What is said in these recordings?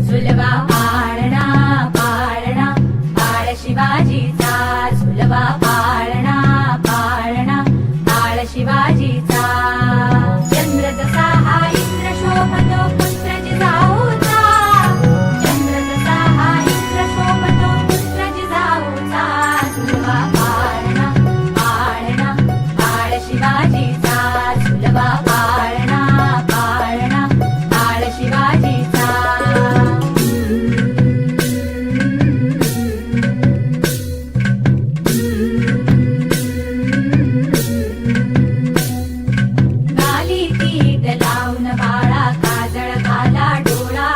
झुलवा पाळणा पाळणा बाळ शिवाजीचा, झुलवा पाळणा पाळणा बाळ शिवाजीचा. चंद्र जसा हा इंद्र शोभतो पुत्र जिजाऊचा, चंद्र जसा हा इंद्र शोभतो पुत्र जिजाऊचा. झुलवा पाळणा पाळणा बाळ शिवाजीचा, झुलवा पाळणा पाळणा बाळ शिवाजीचा. गाली तीट लावून बाळा काजळ घाला डोळा,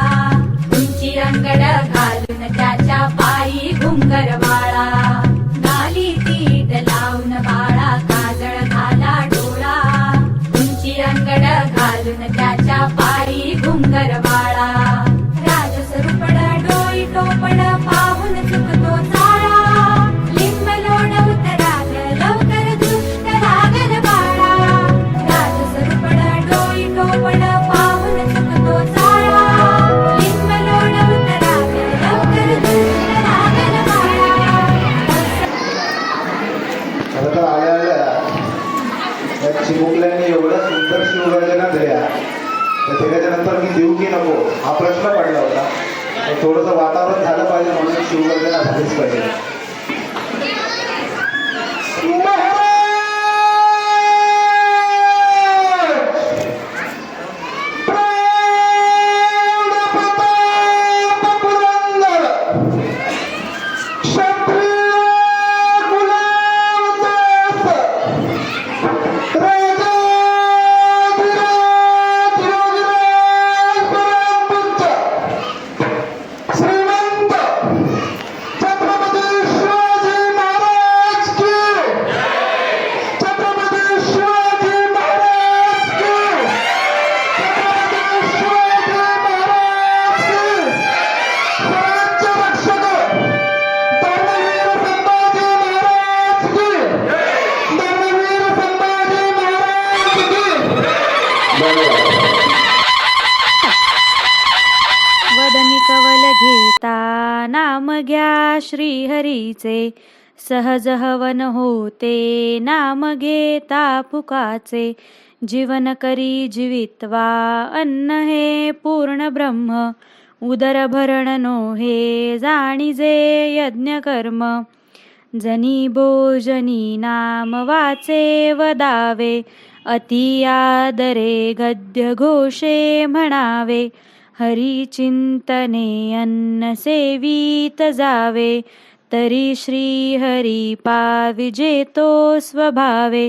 उंची अंगड घालून त्याच्या पायी घुंगर वाळा. गाली तीट लावून बाळा काजळ घाला डोळा, उंची अंगड घालून त्याच्या पायी घुंगर वाळा. राजसरुपड डोई टोपड पाहून चुकतो चाळा, लिंब लोण उतराल लवकर दृष्ट लागल बाळा. राजसरुपड डोई टोपड पाहून चुकतो चाळा, लिंब लोण उतराल लवकर दृष्ट लागल बाळा. खरं तर आल्या आल्या त्या चिमुकल्यांनी एवढं सुंदर शिवगर्जना दिल्या, तर त्याच्यानंतर मी देऊ की नको हा प्रश्न पडला होता. थोडंसं वातावरण झालं पाहिजे म्हणून शिवगर्जना झालीच पाहिजे. वदनी कवल घेता नाम घ्या श्रीहरीचे, सहज हवन होते नाम घेता फुकाचे. जीवन करी जीवित्वा अन्न हे पूर्ण ब्रह्म, उदर भरण नोहे जाणीजे यज्ञ कर्म. जनी भोजनी नाम वाचे वदावे, अति आदरे गद्य घोषे म्हणावे. हरी चिंतने अन्न सेवित जावे, तरी श्री हरी पाविजे तो स्वभावे.